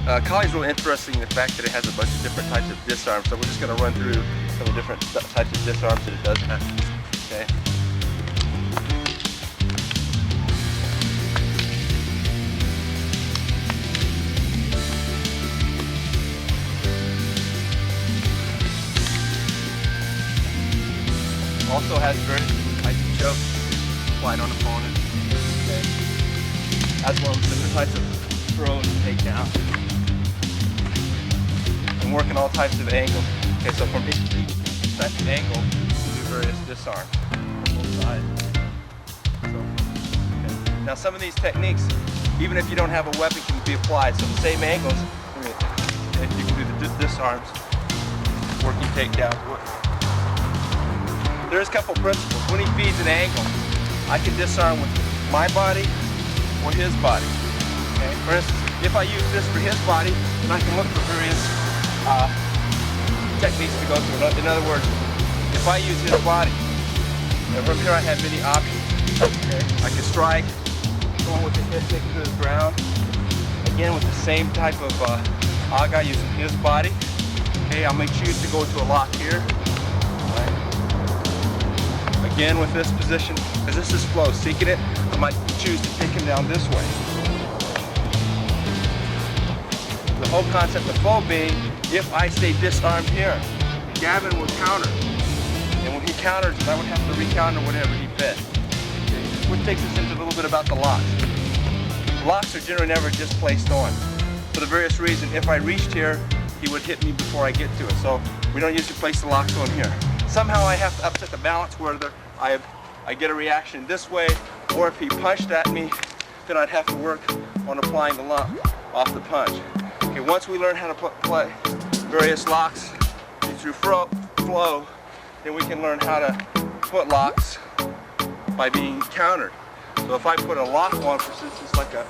Kali is really interesting in the fact that it has a bunch of different types of disarms, so we're just going to run through some of the different types of disarms that it does have. Okay. Also has various types of chokes applied on opponents. Okay. As well as different types of throws and takedowns. And work in all types of angles. Okay, so from each type of angle, we do various disarms on both sides. So, okay. Now some of these techniques, even if you don't have a weapon, can be applied. So the same angles, if you can do the disarms, working takedowns. There's a couple principles. When he feeds an angle, I can disarm with my body or his body. Okay? For instance, if I use this for his body, then I can look for various techniques to go through. In other words, if I use his body, and from here I have many options. Okay? I can strike, going with the hip stick to the ground. Again, with the same type of aga using his body. Okay, I may choose to go to a lock here. Right? Again, with this position, as this is flow, seeking it, I might choose to take him down this way. The whole concept of flow being, if I stay disarmed here, Gavin would counter. And when he counters, I would have to recounter whatever he fed. Okay. Which takes us into a little bit about the locks. Locks are generally never just placed on. For the various reason, if I reached here, he would hit me before I get to it. So we don't usually place the locks on here. Somehow I have to upset the balance where I get a reaction this way, or if he punched at me, then I'd have to work on applying the lock off the punch. Okay, once we learn how to play various locks through flow, then we can learn how to put locks by being countered. So if I put a lock on, for instance, like a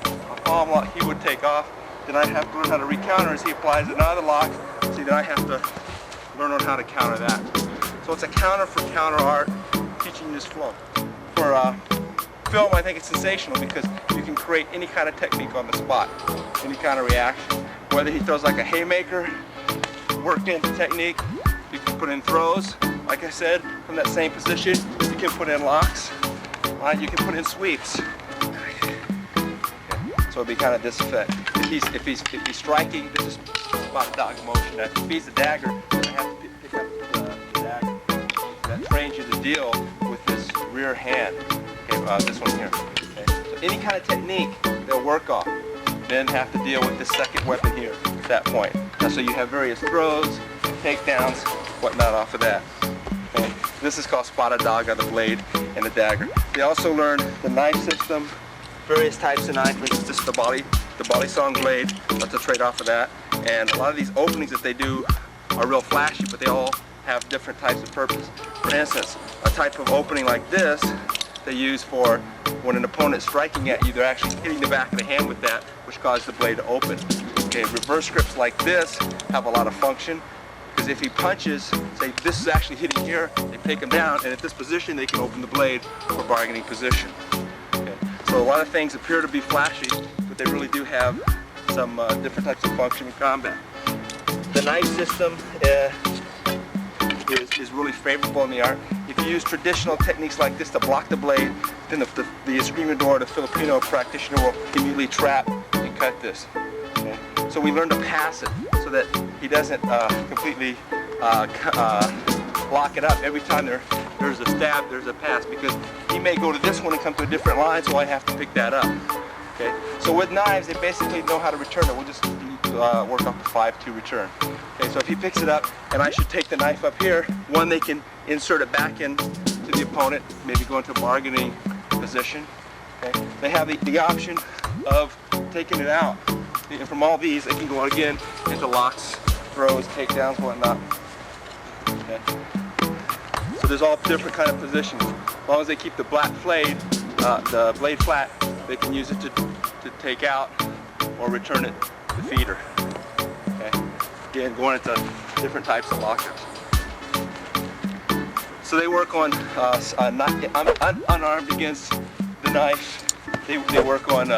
palm lock he would take off, then I'd have to learn how to recounter as he applies another lock. See, then I have to learn on how to counter that. So it's a counter for counter art, teaching this flow. For film, I think it's sensational because you can create any kind of technique on the spot, any kind of reaction. Whether he throws like a haymaker, work in technique, you can put in throws, like I said, from that same position. You can put in locks, you can put in sweeps. Okay. So it'll be kind of this effect. If he's striking, this is about dog motion. If he's the dagger, then I have to pick up the dagger. That trains you to deal with this rear hand. Okay, this one here. Okay. So any kind of technique they'll work off. Then have to deal with the second weapon here at that point. Now, so you have various throws, takedowns, whatnot off of that. Okay. This is called spada-daga, the blade and the dagger. They also learn the knife system, various types of knife. For instance, this is the body song blade. That's a trade off of that. And a lot of these openings that they do are real flashy, but they all have different types of purpose. For instance, a type of opening like this they use for when an opponent is striking at you, they're actually hitting the back of the hand with that, which causes the blade to open. Okay, reverse grips like this have a lot of function, because if he punches, say this is actually hitting here, they take him down, and at this position they can open the blade for bargaining position. Okay. So a lot of things appear to be flashy, but they really do have some different types of function in combat. The knife system is really favorable in the art. If you use traditional techniques like this to block the blade, then the escrimador, the Filipino practitioner, will immediately trap and cut this. Okay? So we learn to pass it so that he doesn't completely lock it up. Every time there's a stab, there's a pass, because he may go to this one and come to a different line, so I have to pick that up. Okay? So with knives, they basically know how to return it. We'll just work off the 5-2 return. Okay, so if he picks it up and I should take the knife up here, one, they can insert it back in to the opponent, maybe go into a bargaining position. Okay? They have the option of taking it out. And from all these, they can go again into locks, throws, takedowns, whatnot. Okay? So there's all different kind of positions. As long as they keep the the blade flat, they can use it to take out or return it to the feeder. Okay? Again, going into different types of lockers. So they work on unarmed against the knife. They work on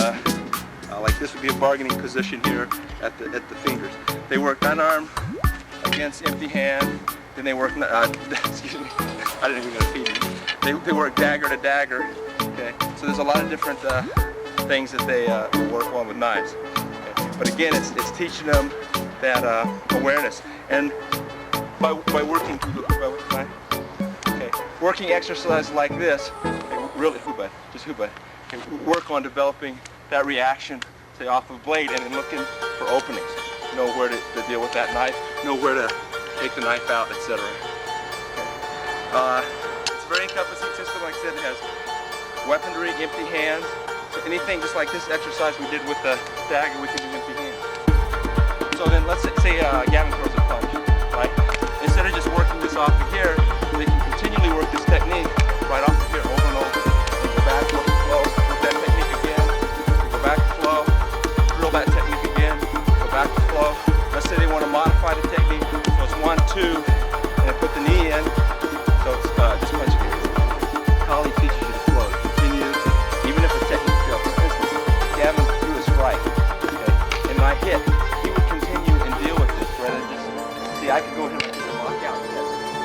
Like this would be a bargaining position here at the fingers. They work unarmed against empty hand. Then they work, excuse me, I didn't even gonna feed you. They work dagger to dagger. Okay, so there's a lot of different things that they work on with knives. Okay? But again, it's teaching them that awareness, and by working through the working exercise like this, really just can work on developing that reaction, say off of blade, and then looking for openings. Know where to deal with that knife, know where to take the knife out, etc. It's a very encompassing system. Like I said, it has weaponry, empty hands. So anything just like this exercise we did with the dagger, we can do empty hands. So then let's say Gavin throws a punch, right? Instead of just working this off of here, they can continually work this technique right off of here, over and over. They go back, work the flow, work that technique again. They go back to flow, drill that technique again, go back to flow. Let's say they want to modify the technique, so it's 1, 2, and they put the knee in. So it's just punch again. Collie teaches you to flow, continue, even if a technique fails. For instance, Gavin threw a strike, okay, and I hit. He would continue and deal with this rather than just, see, I could go ahead and lock out.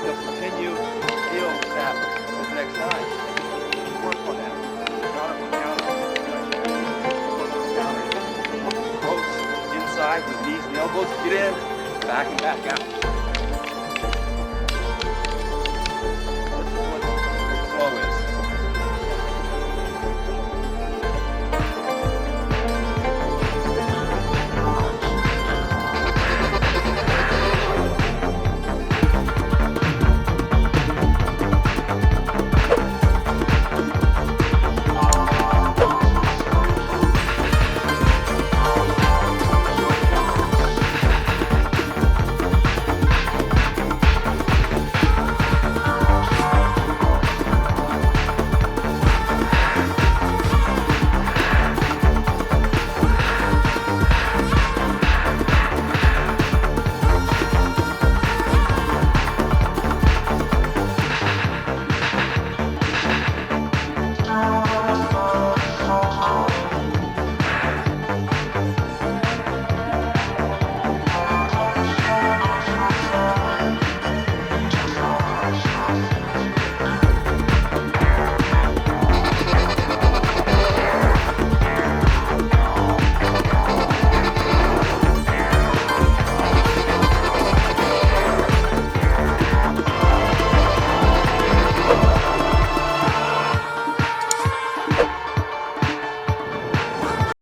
He'll continue to deal with that with the next line. Work on that. Counter. Close inside with knees and elbows. Get in, back and back out.